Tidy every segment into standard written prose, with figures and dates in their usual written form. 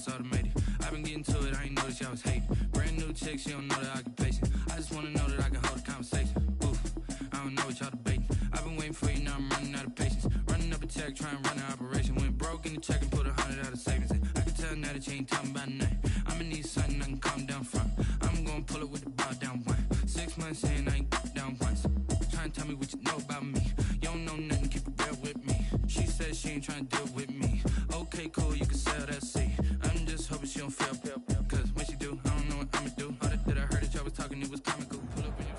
it's automated. I've been getting to it, I ain't noticed y'all was hating. Brand new chick, she don't know the occupation. I just wanna know that I can hold a conversation. Oof, I don't know what y'all debating. I've been waiting for you, now I'm running out of patience. Running up a check, trying to run an operation. Went broke in the check and put 100 out of savings in. I can tell now that you ain't talking about nothing. I'ma need something I can calm down from. I'm gonna pull it with the bow down one. 6 months in, I ain't down once. Trying to tell me what you know about me. You don't know nothing, keep it real with me. She said she ain't trying to deal with me. Okay, cool, you can sell that seat. I'm just hoping she don't fail. Cause when she do, I don't know what I'ma do. All that I heard that y'all was talking, it was comical. Pull up in your...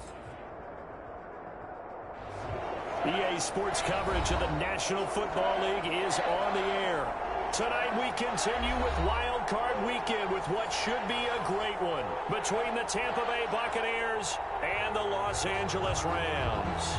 EA Sports coverage of the National Football League is on the air. Tonight we continue with Wild Card Weekend with what should be a great one between the Tampa Bay Buccaneers and the Los Angeles Rams.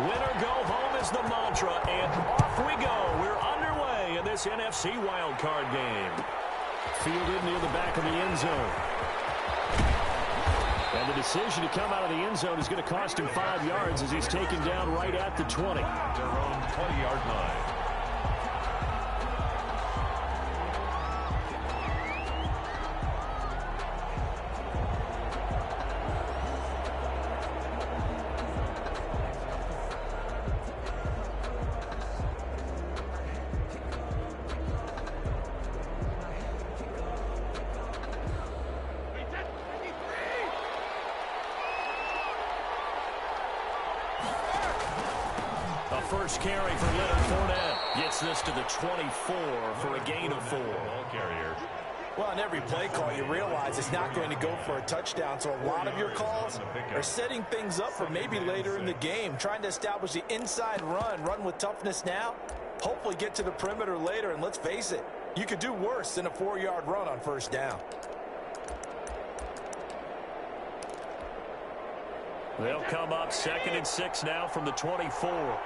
Winner go home is the mantra, and off we go. We're underway in this NFC wildcard game. Fielded near the back of the end zone. And the decision to come out of the end zone is going to cost him 5 yards as he's taken down right at the 20. Their own 20-yard line. First carry for Leonard Fournette. Gets this to the 24 for a gain of 4. Ball carrier. Well, on every play call, you realize it's not going to go for a touchdown. So a lot of your calls are setting things up for maybe later in the game, trying to establish the inside run with toughness now, hopefully get to the perimeter later. And let's face it, you could do worse than a 4-yard run on first down. They'll come up 2nd and 6 now from the 24.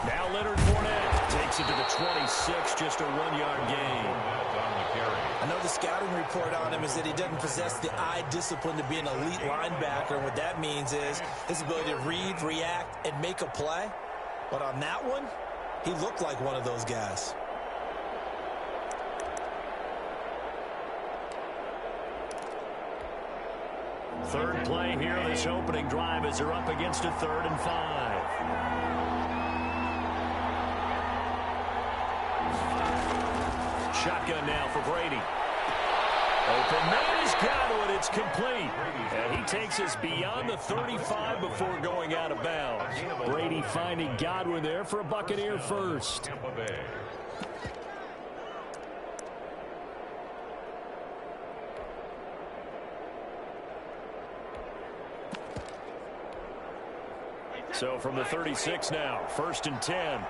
Now Leonard Fournette takes it to the 26, just a 1-yard gain. I know the scouting report on him is that he doesn't possess the eye discipline to be an elite linebacker. And what that means is his ability to read, react, and make a play. But on that one, he looked like one of those guys. Third play here, this opening drive as they're up against a 3rd and 5. Shotgun now for Brady. Open man is Godwin. It's complete. And he takes us beyond the 35 before going out of bounds. Brady finding Godwin there for a Buccaneer first. So from the 36 now, 1st and 10.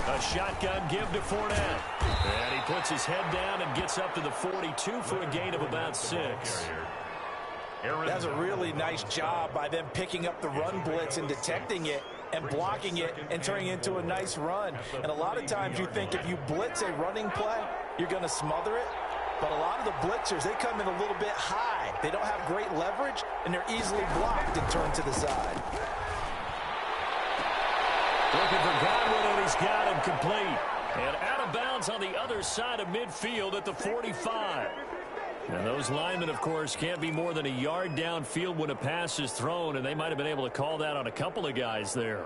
A shotgun give to Fournette. And he puts his head down and gets up to the 42 for a gain of about 6. That's a really nice job by them picking up the run blitz and detecting it and blocking it and turning it into a nice run. And a lot of times you think if you blitz a running play, you're going to smother it. But a lot of the blitzers, they come in a little bit high. They don't have great leverage, and they're easily blocked and turned to the side. Looking for Godwin, and he's got him complete. And out of bounds on the other side of midfield at the 45. And those linemen, of course, can't be more than a yard downfield when a pass is thrown, and they might have been able to call that on a couple of guys there.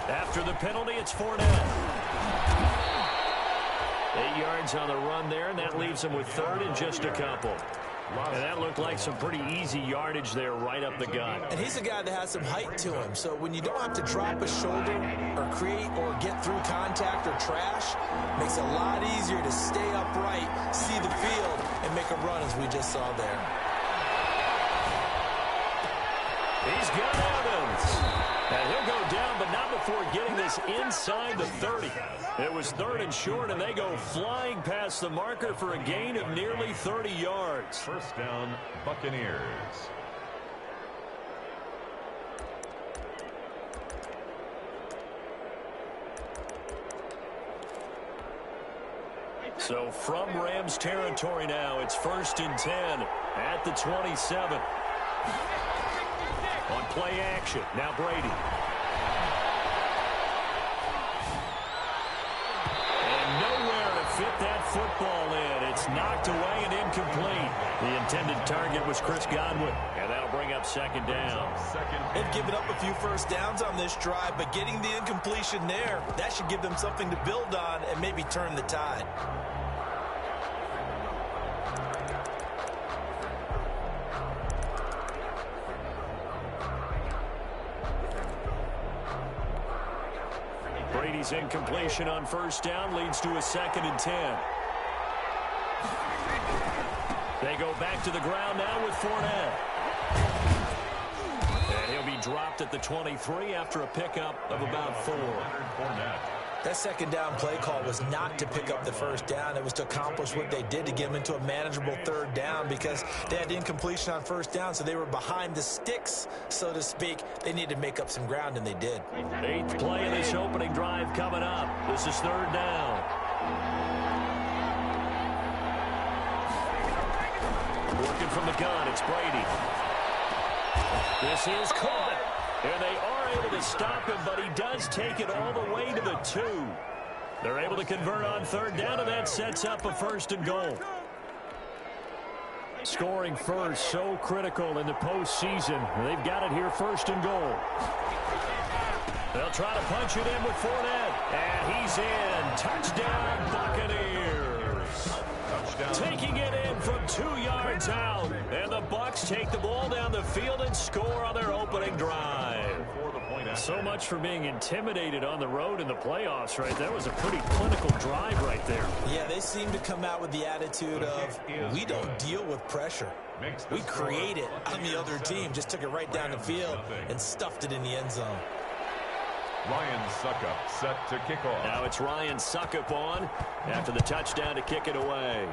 After the penalty, it's Fournette. 8 yards on the run there, and that leaves him with 3rd and just a couple. And that looked like some pretty easy yardage there right up the gut. And he's a guy that has some height to him, so when you don't have to drop a shoulder or create or get through contact or trash, makes it a lot easier to stay upright, see the field, and make a run as we just saw there. He's got Evans. And he'll go down, but not before getting this inside the 30. It was 3rd and short, and they go flying past the marker for a gain of nearly 30 yards. First down, Buccaneers. So from Rams territory now, it's 1st and 10 at the 27. On play action, now Brady. And nowhere to fit that football in. It's knocked away and incomplete. The intended target was Chris Godwin, and that'll bring up 2nd down. They've given up a few first downs on this drive, but getting the incompletion there, that should give them something to build on and maybe turn the tide. Brady's incompletion on 1st down leads to a 2nd and 10. They go back to the ground now with Fournette. And he'll be dropped at the 23 after a pickup of about 4. That 2nd down play call was not to pick up the 1st down. It was to accomplish what they did to get them into a manageable 3rd down because they had incompletion on 1st down, so they were behind the sticks, so to speak. They needed to make up some ground, and they did. 8th play of this opening drive coming up. This is 3rd down. Working from the gun, it's Brady. This is caught. And they are able to stop him, but he does take it all the way to the 2. They're able to convert on 3rd down, and that sets up a 1st and goal. Scoring first, so critical in the postseason. They've got it here, 1st and goal. They'll try to punch it in with Fournette. And he's in. Touchdown, Buccaneers. Taking it in from 2 yards out. And the Bucs take the ball down the field and score on their opening drive. So much for being intimidated on the road in the playoffs, right? That was a pretty clinical drive right there. Yeah, they seem to come out with the attitude of, we don't deal with pressure. We create it on the other team. Just took it right down the field and stuffed it in the end zone. Ryan Suckup set to kick off. Now it's Ryan Suckup on after the touchdown to kick it away.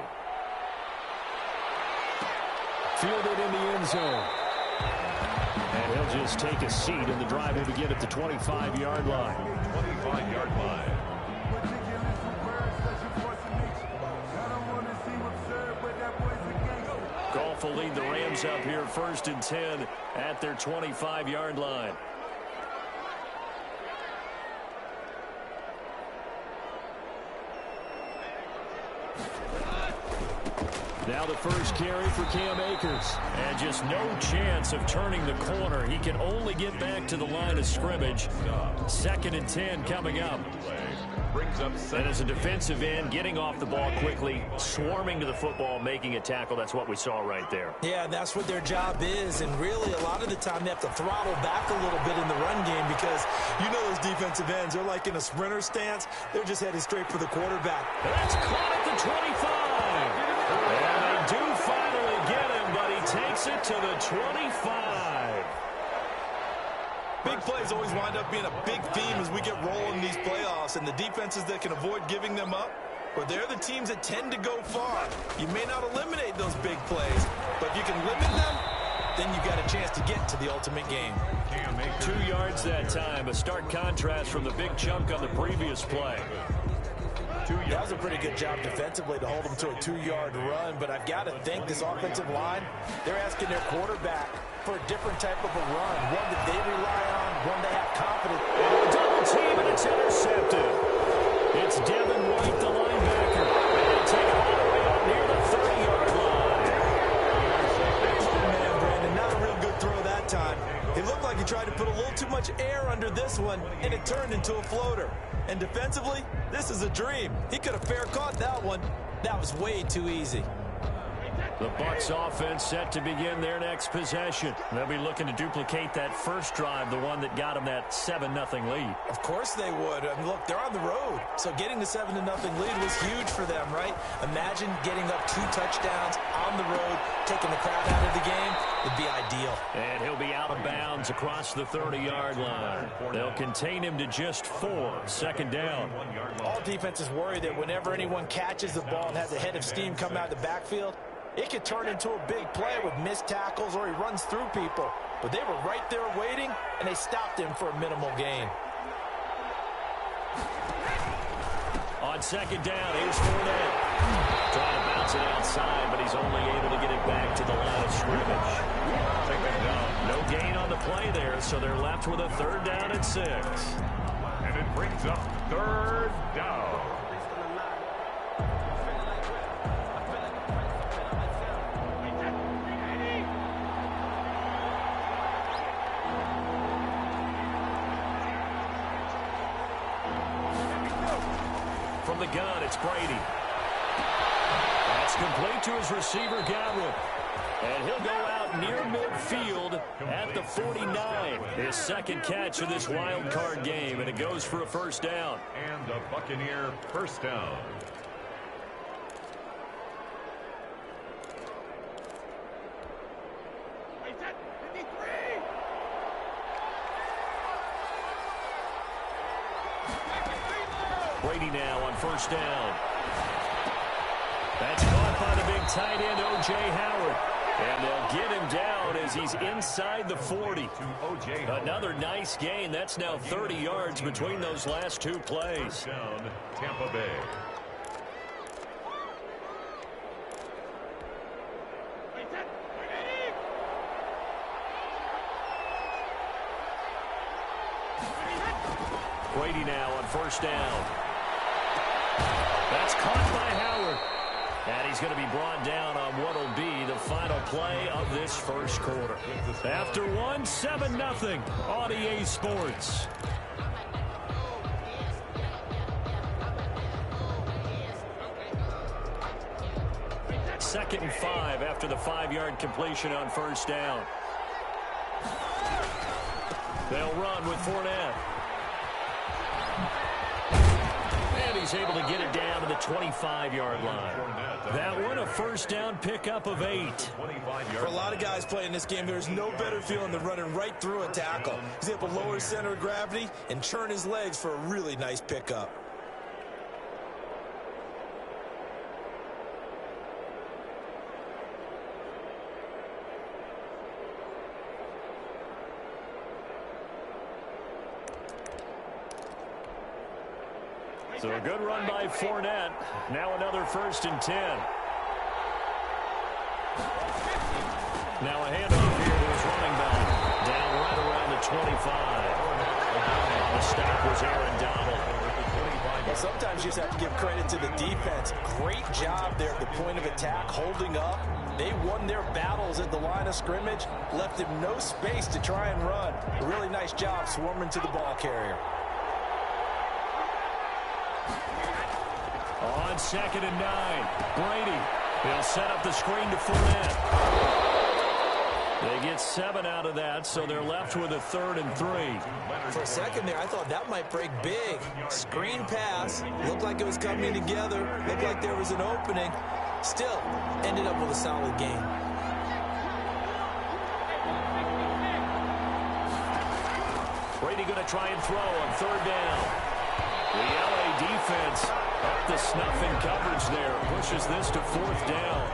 Fielded in the end zone. And he'll just take a seat, and the drive will begin at the 25-yard line. 25-yard line. Goff will lead the Rams up here 1st and 10 at their 25-yard line. Now the first carry for Cam Akers. And just no chance of turning the corner. He can only get back to the line of scrimmage. 2nd and 10 coming up. And as a defensive end, getting off the ball quickly, swarming to the football, making a tackle. That's what we saw right there. Yeah, that's what their job is. And really, a lot of the time, they have to throttle back a little bit in the run game because you know those defensive ends, they're like in a sprinter stance. They're just headed straight for the quarterback. That's caught at the 25. And they do finally get him, but he takes it to the 25. Big plays always wind up being a big theme as we get rolling these playoffs, and the defenses that can avoid giving them up, or they're the teams that tend to go far. You may not eliminate those big plays, but if you can limit them, then you got a chance to get to the ultimate game. 2 yards that time, a stark contrast from the big chunk on the previous play. That was a pretty good job defensively to hold them to a 2-yard run, but I've got to think this offensive line, they're asking their quarterback for a different type of a run, one that they rely on, one they have confidence. Double team, and it's intercepted. It's Devin White, the linebacker. And they take it all the way up near the 30-yard line. Man, Brandon, not a real good throw that time. It looked like he tried to put a little too much air under this one, and it turned into a floater. And defensively, this is a dream. He could have fair caught that one. That was way too easy. The Bucs offense set to begin their next possession. They'll be looking to duplicate that first drive, the one that got them that 7-0 lead. Of course they would. I mean, look, they're on the road. So getting the 7-0 lead was huge for them, right? Imagine getting up 2 touchdowns on the road, taking the crowd out of the game. Would be ideal. And he'll be out of bounds across the 30-yard line. They'll contain him to just 4. Second down. All defenses worry that whenever anyone catches the ball and has a head of steam come out of the backfield, it could turn into a big play with missed tackles or he runs through people. But they were right there waiting, and they stopped him for a minimal gain. On second down, here's Fournette. Trying to bounce it outside, but he's only able to get it back to the line of scrimmage. Second down. No gain on the play there, so they're left with a 3rd down and 6. And it brings up 3rd down. From the gun, it's Brady. That's complete to his receiver, Godwin. And he'll go out near midfield at the 49. His second catch of this wild card game, and it goes for a 1st down. And a Buccaneer 1st down. Brady now on 1st down. That's caught by the big tight end, O.J. Howard. And they'll get him down as he's inside the 40. Another nice gain. That's now 30 yards between those last 2 plays. Down, Tampa Bay. Brady now on 1st down. That's caught by Howard. And he's going to be brought down on what will be the final play of this 1st quarter. After 1, 7-0 on EA Sports. Second and 5 after the 5-yard completion on 1st down. They'll run with Fournette. And he's able to get it down to the 25-yard line. That one, a 1st down pickup of 8. For a lot of guys playing this game, there's no better feeling than running right through a tackle. He's able to lower his center of gravity and turn his legs for a really nice pickup. So a good run by Fournette. Now another 1st and 10. Now a handoff here to his running back. Down right around the 25. The stop was Aaron Donald. Well, sometimes you just have to give credit to the defense. Great job there at the point of attack, holding up. They won their battles at the line of scrimmage, left him no space to try and run. A really nice job swarming to the ball carrier. On 2nd and 9, Brady. He'll set up the screen to Fournette. They get 7 out of that, so they're left with a 3rd and 3. For a second there, I thought that might break big. Screen pass. Looked like it was coming together. Looked like there was an opening. Still, ended up with a solid game. Brady going to try and throw on 3rd down. The LA defense up the snuff in coverage there. Pushes this to 4th down.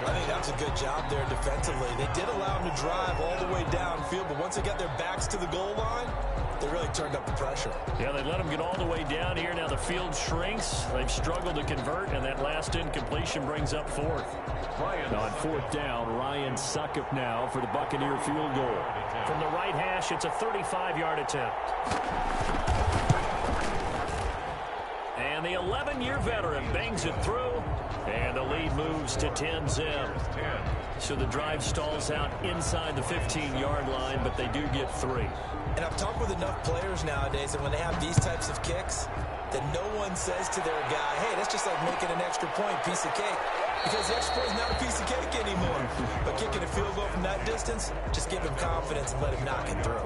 I think that's a good job there defensively. They did allow them to drive all the way downfield, but once they got their backs to the goal line, they really turned up the pressure. Yeah, they let them get all the way down here. Now the field shrinks. They've struggled to convert, and that last incompletion brings up 4th. On 4th down, Ryan Succop now for the Buccaneer field goal. From the right hash, it's a 35-yard attempt. And the 11-year veteran bangs it through, and the lead moves to 10-zip. So the drive stalls out inside the 15-yard line, but they do get 3. And I've talked with enough players nowadays that when they have these types of kicks, that no one says to their guy, hey, that's just like making an extra point, piece of cake. Because the extra point is not a piece of cake But kicking a field goal from that distance, just give him confidence and let him knock it through.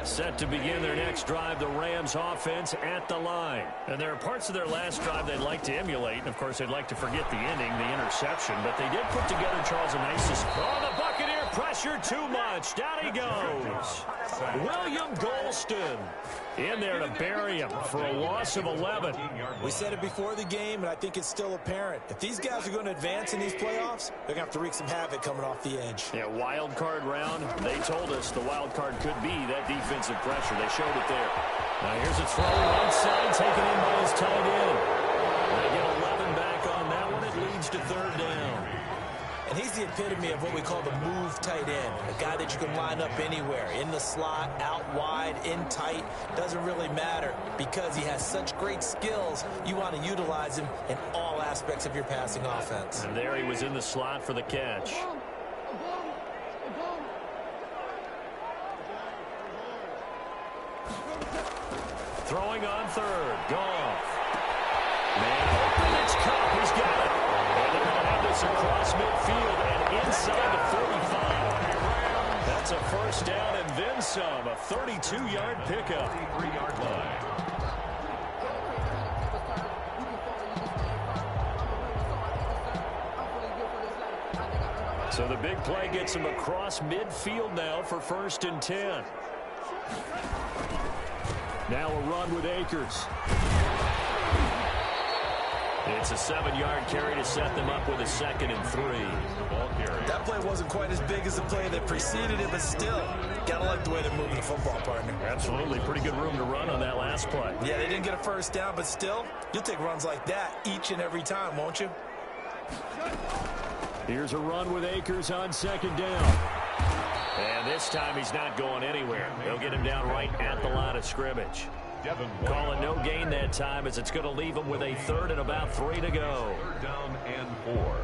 Set to begin their next drive, the Rams offense at the line. And there are parts of their last drive they'd like to emulate. And, of course, they'd like to forget the ending, the interception. But they did put together, Charles, a nice... Oh, the Buccaneer pressure too much. Down he goes. William Golston in there to bury him for a loss of 11. We said it before the game, and I think it's still apparent. If these guys are going to advance in these playoffs, they're going to have to wreak some havoc coming off the edge. Yeah, wild card round. They told us the wild card could be that defensive pressure. They showed it there. Now here's a throw right side, taken in by his tight end. They get 11 back on that one. It leads to third down. And he's the epitome of what we call the move tight end. A guy that you can line up anywhere. In the slot, out wide, in tight. Doesn't really matter because he has such great skills. You want to utilize him in all aspects of your passing offense. And there he was in the slot for the catch. Throwing on third. Goff. Man open. It's Cup. He's got it. And they're going to have this across midfield and inside the 45. That's a first down and then some. A 32-yard pickup. 3-yard line. So the big play gets him across midfield now for 1st and 10. Now a run with Akers. It's a 7-yard carry to set them up with a 2nd and 3. That play wasn't quite as big as the play that preceded it, but still, gotta like the way they're moving the football, partner. Absolutely. Pretty good room to run on that last play. Yeah, they didn't get a first down, but still, you'll take runs like that each and every time, won't you? Here's a run with Akers on 2nd down. And this time he's not going anywhere. They'll get him down right at the line of scrimmage. Calling no gain that time as it's going to leave him with a 3rd and about 3 to go. 3rd down and 4.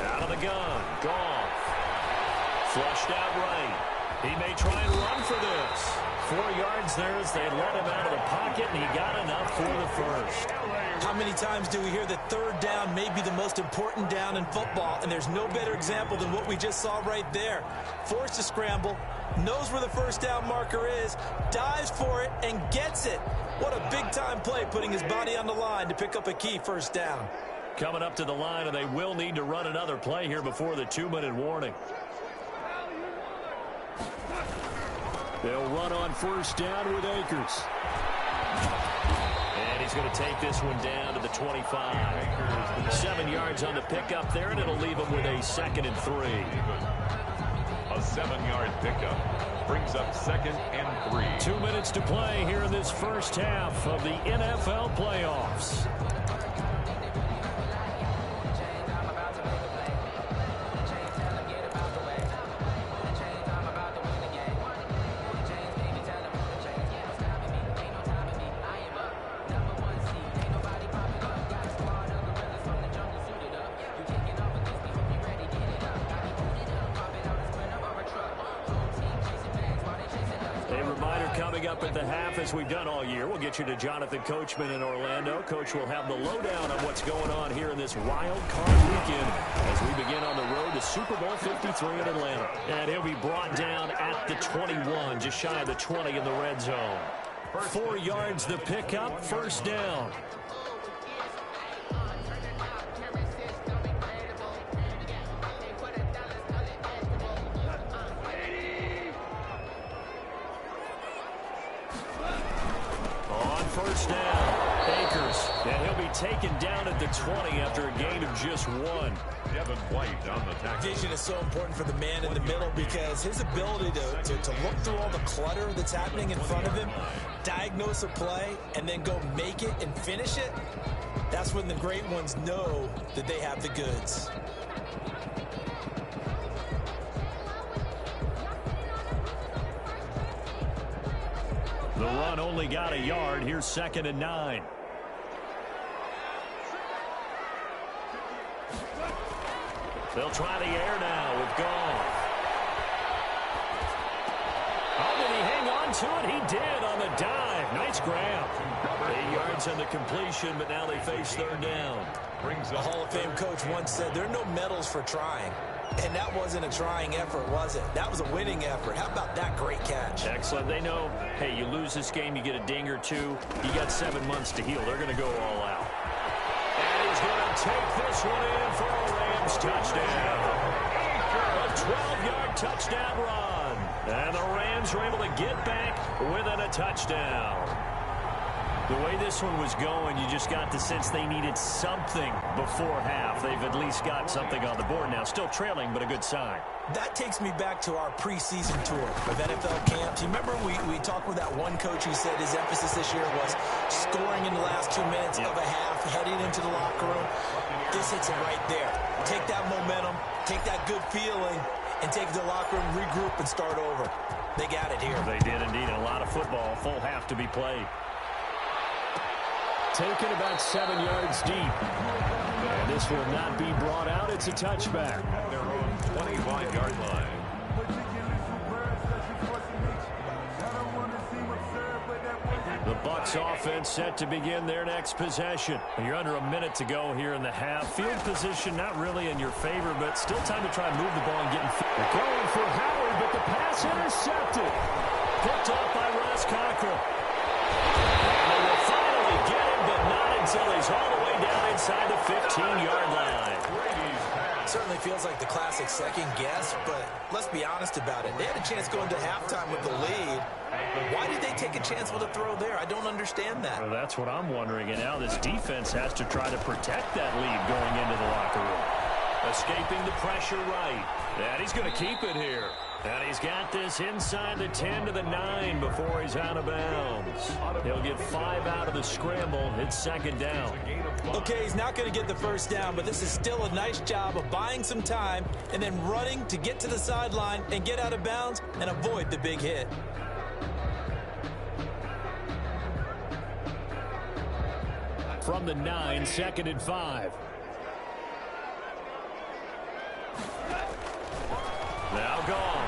Out of the gun. Goff. Flushed out right. He may try and run for this. 4 yards there as they let him out of the pocket, and he got enough for the first. How many times do we hear that 3rd down may be the most important down in football, and there's no better example than what we just saw right there. Forced to scramble, knows where the 1st down marker is, dives for it, and gets it. What a big-time play, putting his body on the line to pick up a key 1st down. Coming up to the line, and they will need to run another play here before the 2-minute warning. They'll run on 1st down with Akers. And he's going to take this one down to the 25. 7 yards on the pickup there, and it'll leave him with a 2nd and 3. A 7-yard pickup brings up 2nd and 3. 2 minutes to play here in this first half of the NFL playoffs. Coming up at the half, as we've done all year, we'll get you to Jonathan Coachman in Orlando. Coach will have the lowdown on what's going on here in this wild card weekend as we begin on the road to Super Bowl 53 in Atlanta. And he'll be brought down at the 21, just shy of the 20 in the red zone. 4 yards the pickup, 1st down. Akers. And he'll be taken down at the 20 after a gain of just 1. Devin White on the tackle. Vision is so important for the man in the middle because his ability to look through all the clutter that's happening in front of him, diagnose a play, and then go make it and finish it, that's when the great ones know that they have the goods. The run only got a yard. Here's 2nd and 9. They'll try the air now with Goff. Oh, did he hang on to it? He did on the dive. Nice grab. 8 yards on the completion, but now they face 3rd down. A Hall of Fame coach once said there are no medals for trying. And that wasn't a trying effort, was it? That was a winning effort. How about that great catch? Excellent. They know, hey, you lose this game, you get a ding or two. You got 7 months to heal. They're going to go all out. And he's going to take this one in for a Rams touchdown. A 12-yard touchdown run. And the Rams are able to get back within a touchdown. The way this one was going, you just got the sense they needed something before half. They've at least got something on the board now. Still trailing, but a good sign. That takes me back to our preseason tour of NFL camps. You remember we talked with that one coach who said his emphasis this year was scoring in the last 2 minutes of a half, heading into the locker room. This hits it right there. Take that momentum, take that good feeling, and take it to the locker room, regroup, and start over. They got it here. They did indeed. A lot of football, full half to be played. Taken about 7 yards deep. And this will not be brought out. It's a touchback. Their own 25-yard line. The Bucs offense set to begin their next possession. You're under a minute to go here in the half. Field position not really in your favor, but still time to try and move the ball and get in field. They're going for Howard, but the pass intercepted. Picked up by Ross Cockrell. And they will finally get him, but not until he's all the way down inside the 15-yard line. Certainly feels like the classic second guess, but let's be honest about it. They had a chance going to halftime with the lead. Why did they take a chance with a throw there? I don't understand that. Well, that's what I'm wondering. And now this defense has to try to protect that lead going into the locker room. Escaping the pressure right. And he's going to keep it here. And he's got this inside the 10 to the 9 before he's out of bounds. He'll get 5 out of the scramble. It's 2nd down. Okay, he's not going to get the first down, but this is still a nice job of buying some time and then running to get to the sideline and get out of bounds and avoid the big hit. From the 9, 2nd and 5. Now gone.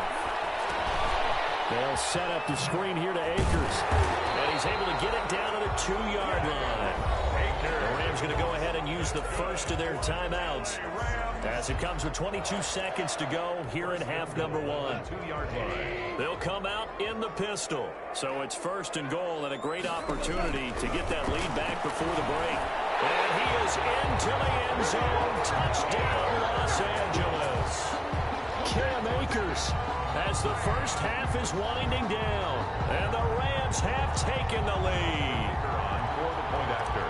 They'll set up the screen here to Akers. And he's able to get it down to the 2-yard line. The Rams going to go ahead and use the first of their timeouts as it comes with 22 seconds to go here in half number 1. They'll come out in the pistol. So it's 1st and goal and a great opportunity to get that lead back before the break. And he is into the end zone. Touchdown, Los Angeles. Cam Akers as the first half is winding down. And the Rams have taken the lead. For the point after.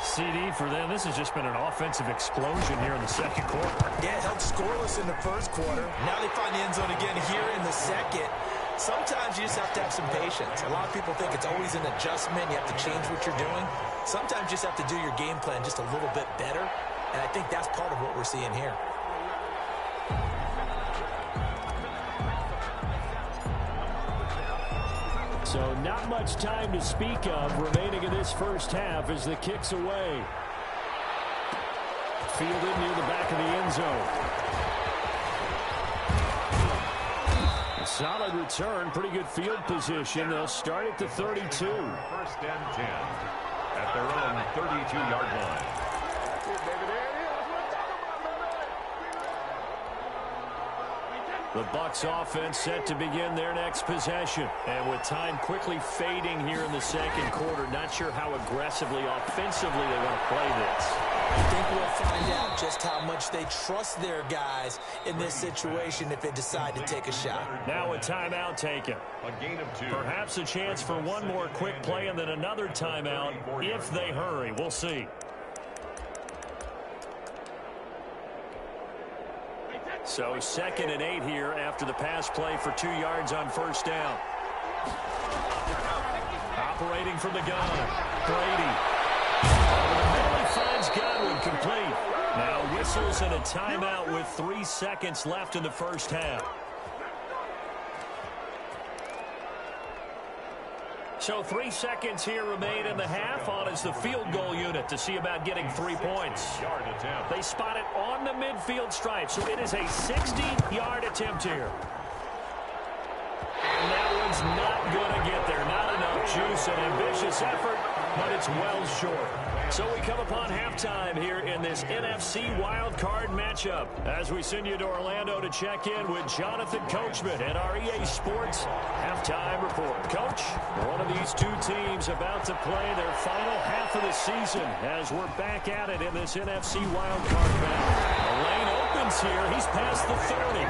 CD for them. This has just been an offensive explosion here in the 2nd quarter. Yeah, held scoreless in the 1st quarter. Now they find the end zone again here in the 2nd. Sometimes you just have to have some patience. A lot of people think it's always an adjustment. You have to change what you're doing. Sometimes you just have to do your game plan just a little bit better. And I think that's part of what we're seeing here. So not much time to speak of remaining in this first half as the kick's away. Fielded near the back of the end zone. A solid return, pretty good field position. They'll start at the 32. 1st and 10 at their own 32-yard line. The Bucs offense set to begin their next possession. And with time quickly fading here in the 2nd quarter, not sure how aggressively, offensively they want to play this. I think we'll find out just how much they trust their guys in this situation if they decide to take a shot. Now a timeout taken. A gain of 2. Perhaps a chance for one more quick play and then another timeout if they hurry. We'll see. So 2nd and 8 here after the pass play for 2 yards on first down. Operating from the gun, Brady. Barely finds Godwin complete. Now whistles and a timeout with 3 seconds left in the first half. So 3 seconds here remain in the half. On is the field goal unit to see about getting 3 points. They spot it on the midfield stripe, so it is a 60-yard attempt here. And that one's not going to get there. Not enough juice, an ambitious effort, but it's well short. So we come upon halftime here in this NFC wildcard matchup as we send you to Orlando to check in with Jonathan Coachman at our EA Sports halftime report. Coach, one of these two teams about to play their final half of the season as we're back at it in this NFC wildcard battle. The lane opens here. He's past the 30.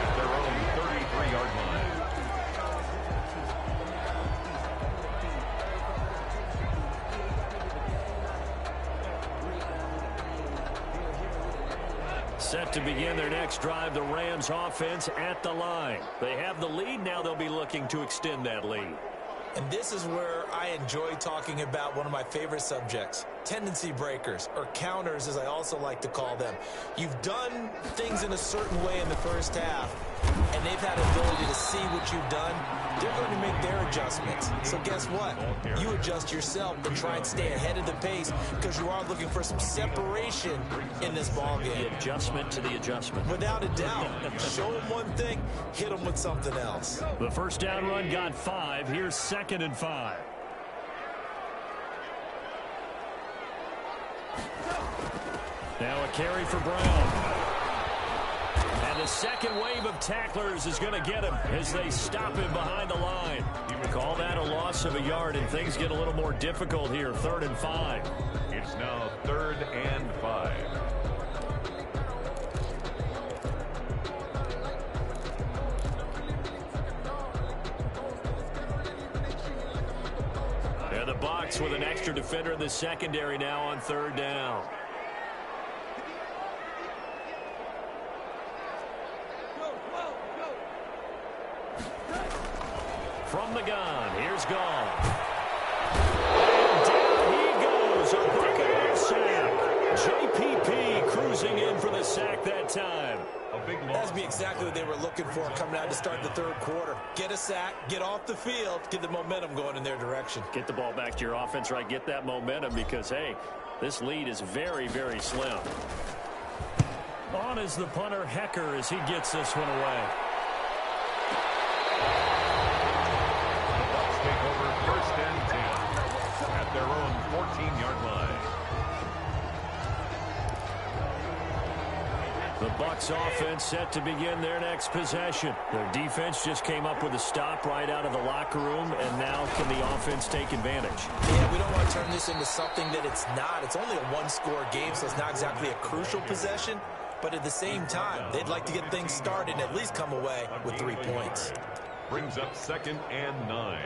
At their own 33-yard line. Set to begin their next drive, the Rams offense at the line. They have the lead. Now they'll be looking to extend that lead. And this is where I enjoy talking about one of my favorite subjects, tendency breakers, or counters as I also like to call them. You've done things in a certain way in the first half, and they've had the ability to see what you've done. They're going to make their adjustments. So guess what? You adjust yourself and try and stay ahead of the pace because you are looking for some separation in this ballgame. The adjustment to the adjustment. Without a doubt. Show them one thing, hit them with something else. The first down run got 5. Here's 2nd and 5. Now a carry for Brown. And the second wave of tacklers is going to get him as they stop him behind the line. Call that a loss of a yard, and things get a little more difficult here. 3rd and 5. It's now 3rd and 5. And the Bucs with an extra defender in the secondary now on 3rd down. From the gun, here's Gall. And down he goes, a Buccaneers sack. JPP cruising in for the sack that time. A big loss. That's be exactly what they were looking for coming out to start the 3rd quarter. Get a sack, get off the field, get the momentum going in their direction. Get the ball back to your offense, right? Get that momentum because, hey, this lead is very, very slim. On is the punter, Hecker, as he gets this one away. Take over 1st and 10 at their own 14-yard line. The Bucs offense set to begin their next possession. Their defense just came up with a stop right out of the locker room, and now can the offense take advantage? Yeah, we don't want to turn this into something that it's not. It's only a one-score game, so it's not exactly a crucial possession. But at the same time, they'd like to get things started and at least come away with 3 points. Brings up 2nd and 9.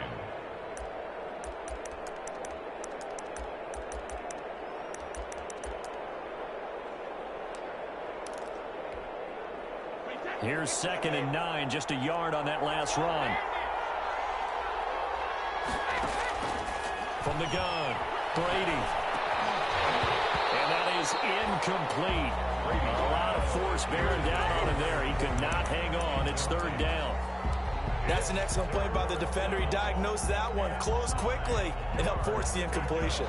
Here's 2nd and 9, just a yard on that last run. From the gun, Brady. And that is incomplete. A lot of force bearing down on him there. He could not hang on. It's 3rd down. That's an excellent play by the defender. He diagnosed that one, closed quickly, and helped force the incompletion.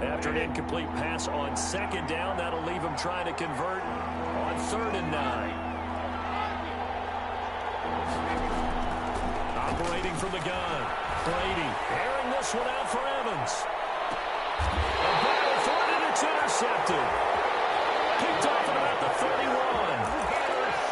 After an incomplete pass on 2nd down, that'll leave him trying to convert on 3rd and 9. Operating from the gun, Brady airing this one out for Evans. A battle for it, and it's intercepted. Picked off at about the 31.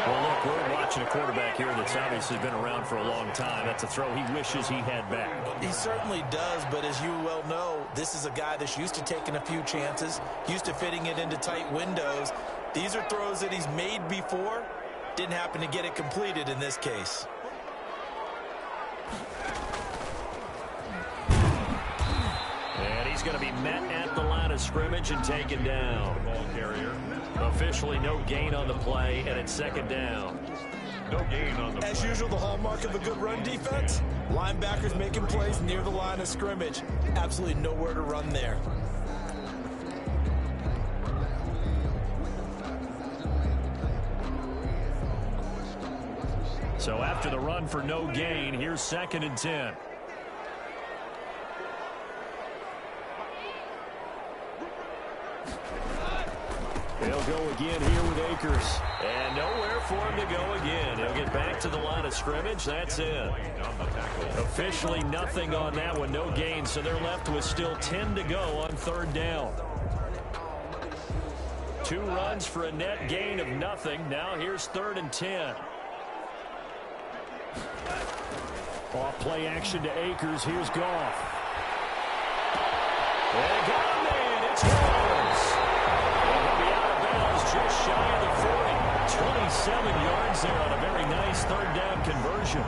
Well, look, we're watching watching a quarterback here that's obviously been around for a long time. That's a throw he wishes he had back. He certainly does, but as you well know, this is a guy that's used to taking a few chances, used to fitting it into tight windows. These are throws that he's made before. Didn't happen to get it completed in this case. And he's going to be met at the line of scrimmage and taken down. Ball carrier. Officially no gain on the play, and it's second down. No gain on the As play. usual, the hallmark of a good run defense, linebackers making plays near the line of scrimmage. Absolutely nowhere to run there. So after the run for no gain, here's 2nd and 10. He'll go again here with Akers. And nowhere for him to go again. He'll get back to the line of scrimmage. That's it. Officially nothing on that one. No gain. So they're left with still 10 to go on 3rd down. 2 runs for a net gain of nothing. Now here's 3rd and 10. Off play action to Akers. Here's Goff. And got a man. It's Rams. He'll be out of bounds just shy of the 40. 27 yards there on a very nice 3rd down conversion.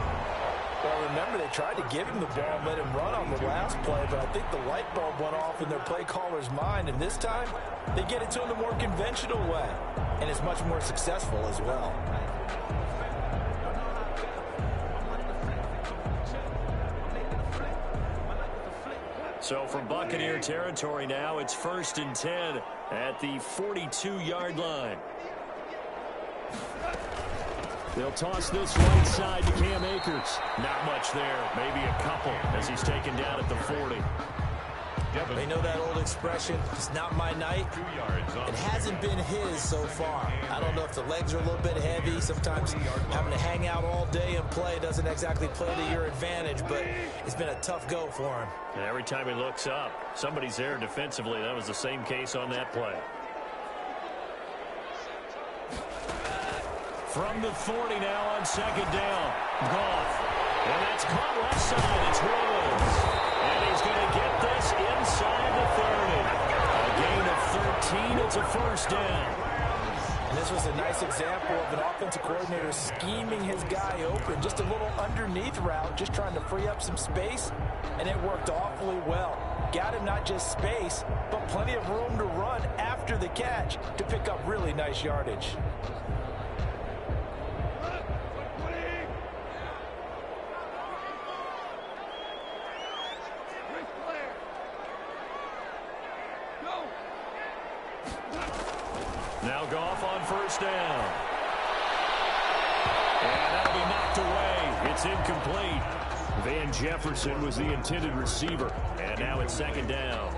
Well, remember, they tried to give him the ball and let him run on the last play, but I think the light bulb went off in their play caller's mind, and this time they get it to him the more conventional way, and it's much more successful as well. So from Buccaneer territory now, it's 1st and 10 at the 42-yard line. They'll toss this right side to Cam Akers. Not much there, maybe a couple as he's taken down at the 40. They know that old expression, it's not my night. It hasn't been his so far. I don't know if the legs are a little bit heavy. Sometimes having to hang out all day and play doesn't exactly play to your advantage, but it's been a tough go for him. And every time he looks up, somebody's there defensively. That was the same case on that play. From the 40 now on 2nd down. Goff. And that's caught left side. It's Rams. And he's going to get this inside the 30. A gain of 13. It's a 1st down. And this was a nice example of an offensive coordinator scheming his guy open. Just a little underneath route, just trying to free up some space. And it worked awfully well. Got him not just space, but plenty of room to run after the catch to pick up really nice yardage. Now Goff on 1st down. And that'll be knocked away. It's incomplete. Van Jefferson was the intended receiver. And now it's 2nd down.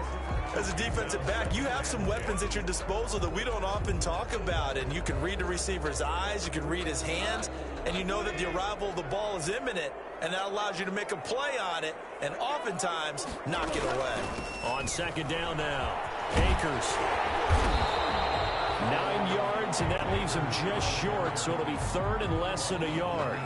As a defensive back, you have some weapons at your disposal that we don't often talk about. And you can read the receiver's eyes, you can read his hands, and you know that the arrival of the ball is imminent. And that allows you to make a play on it and oftentimes knock it away. On 2nd down now. Akers. 9 yards, and that leaves him just short, so it'll be 3rd and less than a yard.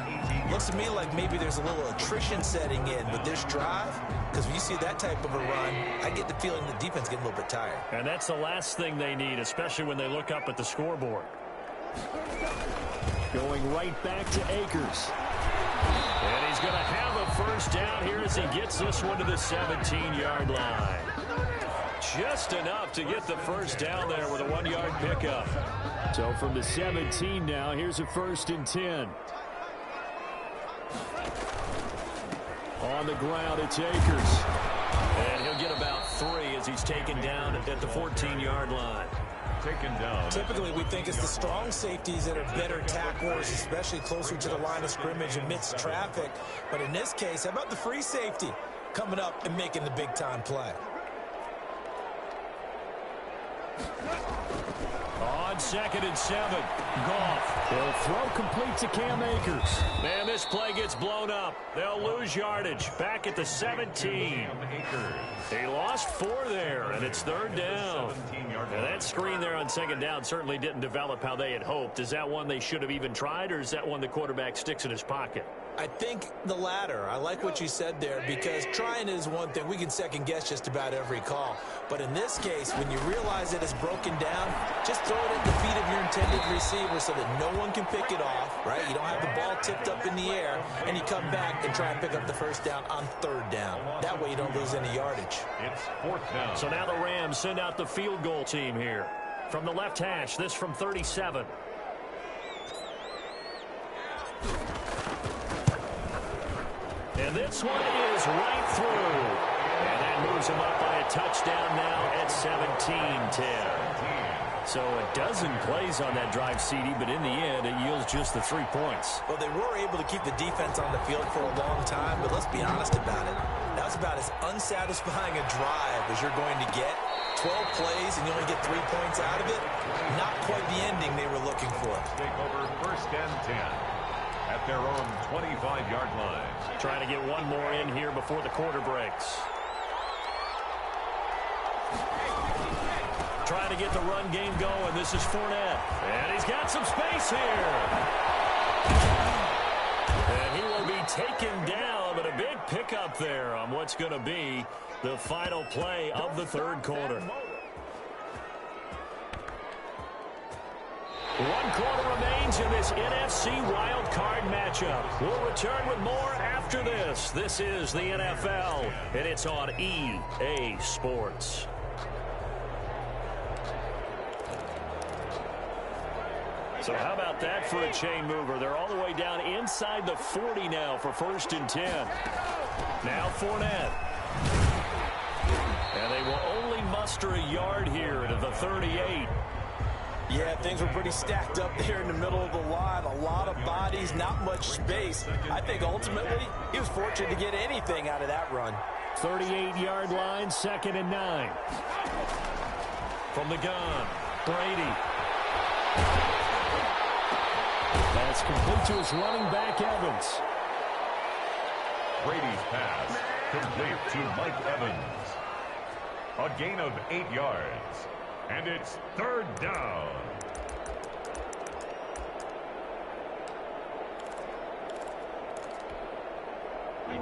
Looks to me like maybe there's a little attrition setting in with this drive, because when you see that type of a run, I get the feeling the defense getting a little bit tired. And that's the last thing they need, especially when they look up at the scoreboard. Going right back to Akers. And he's going to have a 1st down here as he gets this one to the 17-yard line. Just enough to get the 1st down there with a 1-yard pickup. So from the 17 now, here's a 1st and 10. On the ground, it's Akers. And he'll get about 3 as he's taken down at the 14-yard line. Taken down. Typically, we think it's the strong safeties that are better tacklers, especially closer to the line of scrimmage amidst traffic. But in this case, how about the free safety coming up and making the big-time play? On 2nd and 7, Goff. He'll throw complete to Cam Akers. Man, this play gets blown up. They'll lose yardage. Back at the 17. They lost 4 there, and it's 3rd down. Now, that screen there on 2nd down certainly didn't develop how they had hoped. Is that one they should have even tried, or is that one the quarterback sticks in his pocket? I think the latter. I like what you said there, because trying is one thing. We can second-guess just about every call. But in this case, when you realize that it's broken down, just throw it at the feet of your intended receiver so that no one can pick it off, right? You don't have the ball tipped up in the air, and you come back and try and pick up the 1st down on 3rd down. That way you don't lose any yardage. It's 4th down. So now the Rams send out the field goal team here. From the left hash, this from 37. And this one is right through. And that moves him up by a touchdown now at 17-10. So a dozen plays on that drive, CD, but in the end, it yields just the 3 points. Well, they were able to keep the defense on the field for a long time, but let's be honest about it. That was about as unsatisfying a drive as you're going to get. 12 plays and you only get 3 points out of it. Not quite the ending they were looking for. Take over 1st and 10 at their own 25-yard line. Trying to get one more in here before the quarter breaks. Trying to get the run game going. This is Fournette. And he's got some space here. And he will be taken down, but a big pickup there on what's going to be the final play of the 3rd quarter. 1 quarter remains in this NFC Wild Card matchup. We'll return with more after this. This is the NFL, and it's on EA Sports. So how about that for a chain mover? They're all the way down inside the 40 now for 1st and 10. Now Fournette. And they will only muster a yard here to the 38. Yeah, things were pretty stacked up there in the middle of the line. A lot of bodies, not much space. I think ultimately he was fortunate to get anything out of that run. 38-yard line, 2nd and 9. From the gun, Brady. That's complete to his running back, Evans. Brady's pass complete to Mike Evans. A gain of 8 yards. And it's 3rd down.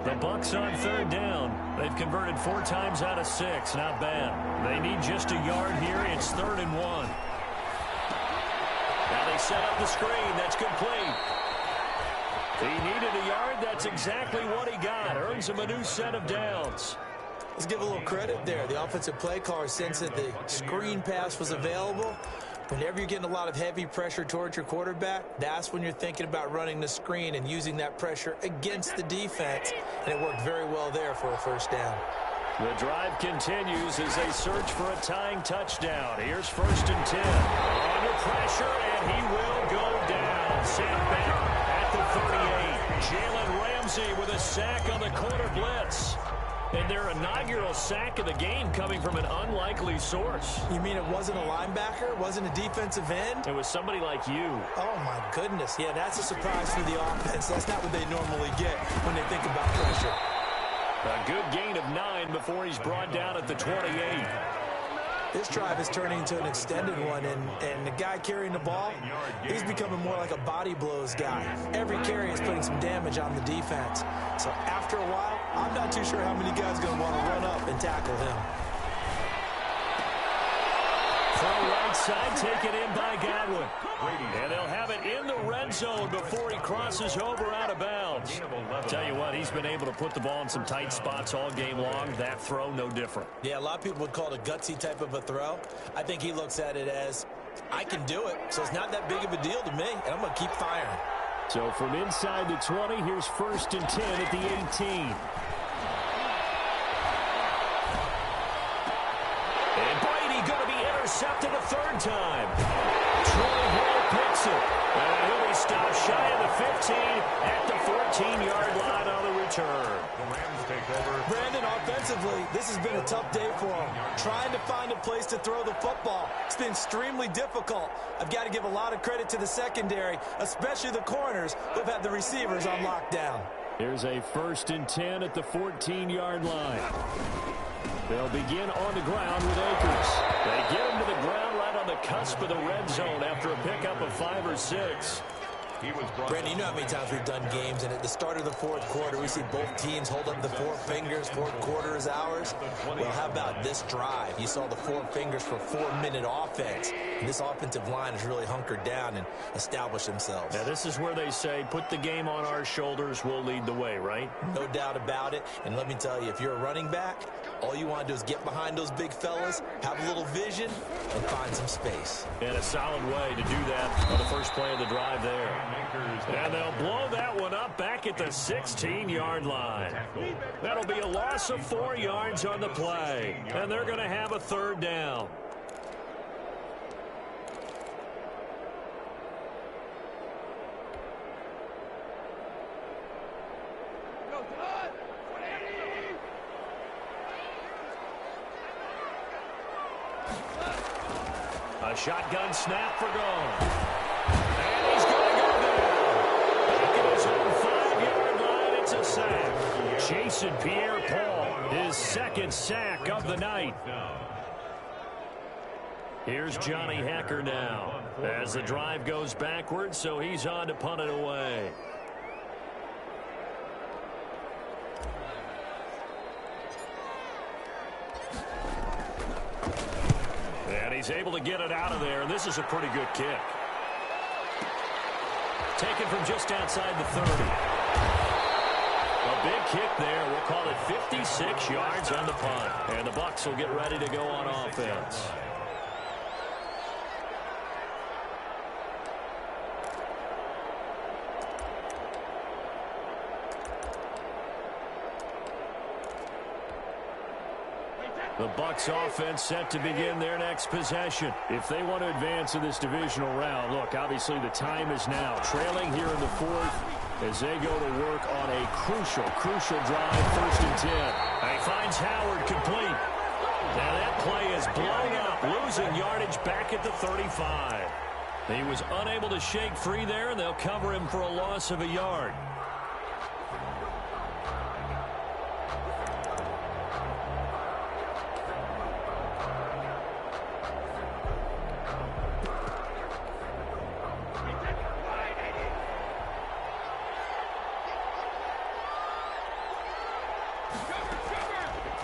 The Bucs on 3rd down. They've converted 4 times out of 6. Not bad. They need just a yard here. It's 3rd and 1. Now they set up the screen. That's complete. He needed a yard. That's exactly what he got. Earns him a new set of downs. Let's give a little credit there. The offensive play caller sensed that the screen pass was available. Whenever you're getting a lot of heavy pressure towards your quarterback, that's when you're thinking about running the screen and using that pressure against the defense. And it worked very well there for a 1st down. The drive continues as they search for a tying touchdown. Here's 1st and 10. Under pressure, and he will go down. Sent back at the 38. Jalen Ramsey with a sack on the corner blitz. And their inaugural sack of the game coming from an unlikely source. You mean it wasn't a linebacker? It wasn't a defensive end? It was somebody like you. Oh, my goodness. Yeah, that's a surprise for the offense. That's not what they normally get when they think about pressure. A good gain of 9 before he's brought down at the 28. This drive is turning into an extended one, and the guy carrying the ball, he's becoming more like a body blows guy. Every carry is putting some damage on the defense. So after a while, I'm not too sure how many guys are going to want to run up and tackle him. From right side, taken in by Godwin. And they'll have it in the red zone before he crosses over out of bounds. Tell you what, he's been able to put the ball in some tight spots all game long. That throw, no different. Yeah, a lot of people would call it a gutsy type of a throw. I think he looks at it as, I can do it, so it's not that big of a deal to me, and I'm going to keep firing. So from inside the 20, here's 1st and 10 at the 18. And Brady going to be intercepted a 3rd time. Troy Hill picks it. And he'll be stopped shy of the the 15 at the 14-yard line on the return. The Rams take over. Brandon, offensively, this has been a tough day for him. Trying to find a place to throw the football. It's been extremely difficult. I've got to give a lot of credit to the secondary, especially the corners who've had the receivers on lockdown. Here's a 1st and 10 at the 14-yard line. They'll begin on the ground with Akers. They get him to the ground right on the cusp of the red zone after a pickup of 5 or 6. Brandon, you know how many times we've done games, and at the start of the 4th quarter, we see both teams hold up the 4 fingers, 4th quarter is ours. Well, how about this drive? You saw the 4 fingers for 4-minute offense. And this offensive line has really hunkered down and established themselves. Now, this is where they say, put the game on our shoulders, we'll lead the way, right? No doubt about it. And let me tell you, if you're a running back, all you want to do is get behind those big fellas, have a little vision, and find some space. And a solid way to do that on the first play of the drive there. And they'll blow that one up back at the 16-yard line. That'll be a loss of 4 yards on the play. And they're going to have a 3rd down. A shotgun snap for goal. And he's going to go down. Back at his own 5-yard line, it's a sack. Jason Pierre-Paul, his 2nd sack of the night. Here's Johnny Hekker now as the drive goes backwards, so he's on to punt it away. And he's able to get it out of there, and this is a pretty good kick. Taken from just outside the 30. A big kick there. We'll call it 56 yards on the punt. And the Bucs will get ready to go on offense. The Bucs offense set to begin their next possession. If they want to advance in this divisional round, look, obviously the time is now. Trailing here in the 4th as they go to work on a crucial drive, 1st and 10. And he finds Howard complete. Now that play is blown up, losing yardage back at the 35. He was unable to shake free there, and they'll cover him for a loss of a yard.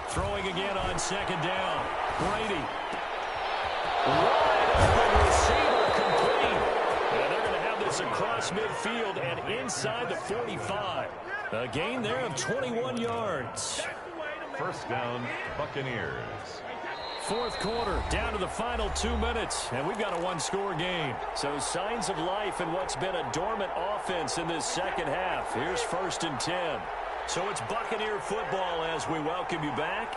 Throwing again on 2nd down. Brady. Wide open receiver complete. And they're going to have this across midfield and inside the 45. A gain there of 21 yards. 1st down, Buccaneers. 4th quarter, down to the final 2 minutes, and we've got a 1-score game. So signs of life in what's been a dormant offense in this 2nd half. Here's 1st and 10. So it's Buccaneer football as we welcome you back.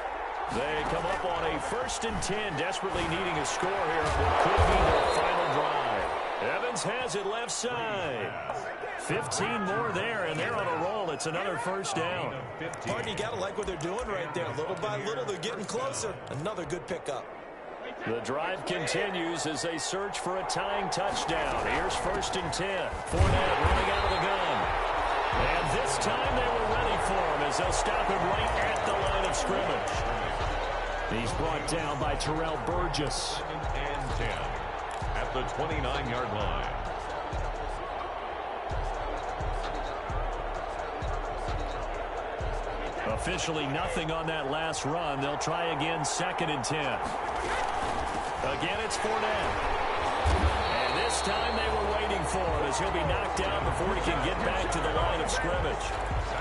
They come up on a 1st and 10, desperately needing a score here on what could be their final drive. Evans has it left side. 15 more there, and they're on a roll. It's another 1st down. Martin, you got to like what they're doing right there. Little by little, they're getting closer. Another good pickup. The drive continues as they search for a tying touchdown. Here's 1st and 10. Fournette running out of the gun. And this time they were ready for him as they'll stop him right at the line of scrimmage. He's brought down by Terrell Burgess. And 10 at the 29-yard line. Officially nothing on that last run. They'll try again 2nd and 10. Again, it's Fournette. And this time they were waiting for him as he'll be knocked down before he can get back to the line of scrimmage.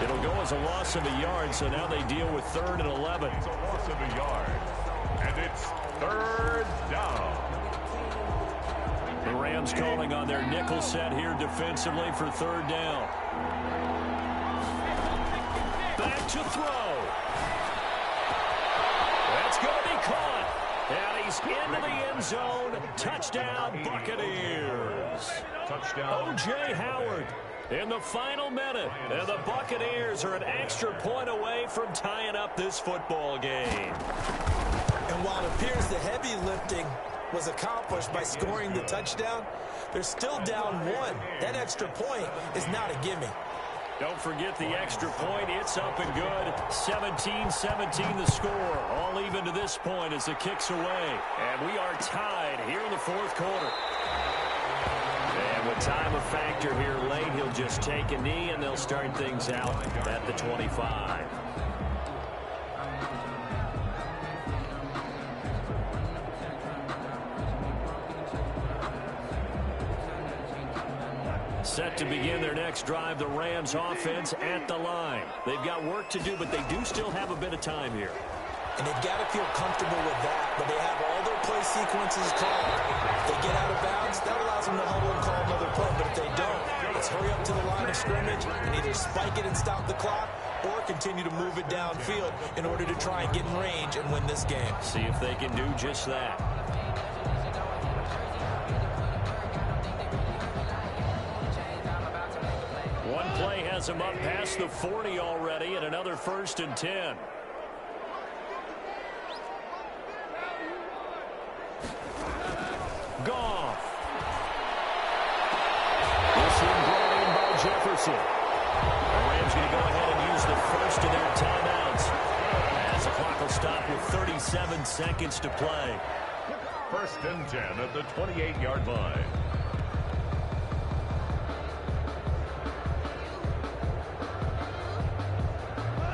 It'll go as a loss of a yard, so now they deal with 3rd and 11. It's a loss of a yard. And it's 3rd down. The Rams calling on their nickel set here defensively for 3rd down. Back to throw. That's going to be caught. And he's into the end zone. Touchdown, Buccaneers. Touchdown. O.J. Howard in the final minute. And the Buccaneers are an extra point away from tying up this football game. And while it appears the heavy lifting was accomplished by scoring the touchdown, they're still down one. That extra point is not a gimme. Don't forget the extra point. It's up and good. 17-17 the score. All even to this point as the kick's away. And we are tied here in the fourth quarter. And with time a factor here late, he'll just take a knee and they'll start things out at the 25. Set to begin their next drive, the Rams offense at the line. They've got work to do, but they do still have a bit of time here. And they've got to feel comfortable with that, but they have all their play sequences called. If they get out of bounds, that allows them to huddle and call another play. But if they don't, let's hurry up to the line of scrimmage and either spike it and stop the clock or continue to move it downfield in order to try and get in range and win this game. See if they can do just that. One play has him up past the 40 already, and another 1st and 10. Goff. This one brought in by Jefferson. The Rams going to go ahead and use the first of their timeouts as the clock will stop with 37 seconds to play. 1st and 10 at the 28-yard line.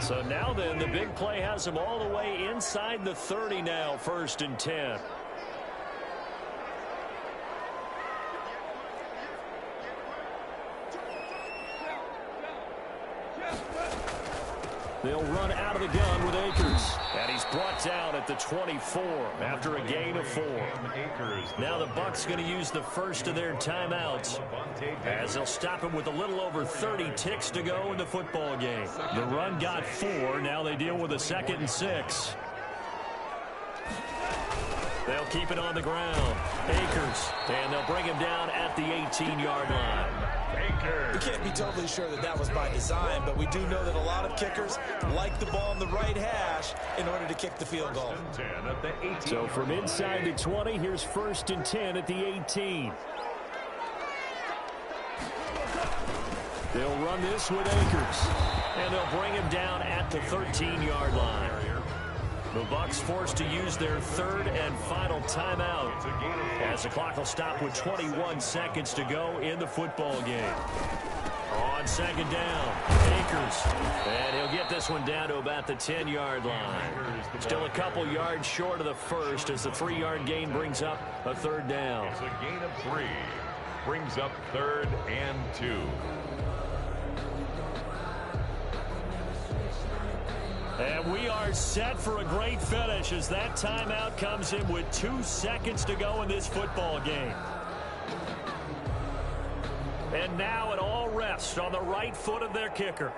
So now then, the big play has them all the way inside the 30 now, 1st and 10. They'll run out of the gun with Akers. And he's brought down at the 24 after a gain of 4. Now the Bucs going to use the first of their timeouts as they'll stop him with a little over 30 ticks to go in the football game. The run got 4. Now they deal with a 2nd and 6. They'll keep it on the ground. Akers. And they'll bring him down at the 18-yard line. We can't be totally sure that that was by design, but we do know that a lot of kickers like the ball in the right hash in order to kick the field goal. So from inside the 20, here's 1st and 10 at the 18. They'll run this with Akers, and they'll bring him down at the 13-yard line. The Bucs forced to use their 3rd and final timeout as the clock will stop with 21 seconds to go in the football game. On 2nd down, Akers, and he'll get this one down to about the 10-yard line. Still a couple yards short of the first as the 3-yard gain brings up a 3rd down. It's a gain of 3, brings up 3rd and 2. And we are set for a great finish as that timeout comes in with 2 seconds to go in this football game. And now it all rests on the right foot of their kicker.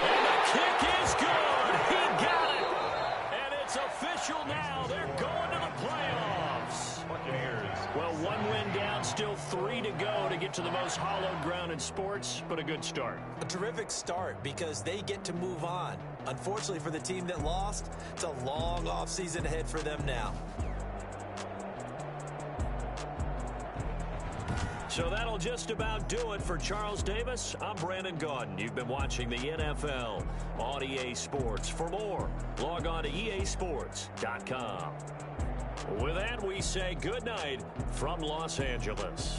And the kick is good. He got it. And it's official now. They're going to the playoffs. Buccaneers. Well, 1 win down, still 3 to go to get to the most hallowed ground in sports, but a good start. A terrific start because they get to move on. Unfortunately for the team that lost, it's a long offseason ahead for them now. So that'll just about do it for Charles Davis. I'm Brandon Gaudin. You've been watching the NFL on EA Sports. For more, log on to easports.com. With that, we say good night from Los Angeles.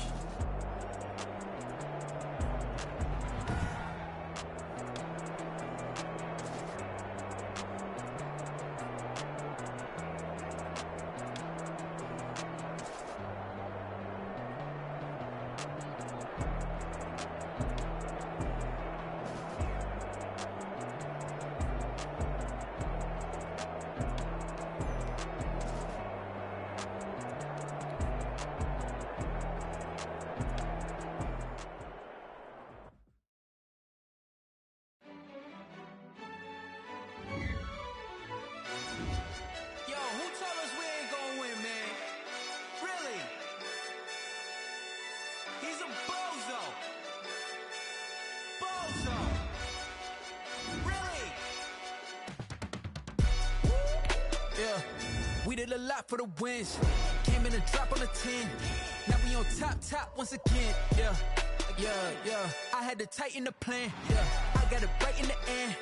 did a lot for the wins. Came in a drop on a 10. Now we on top once again. Yeah. I had to tighten the plan. Yeah. I got it right in the end.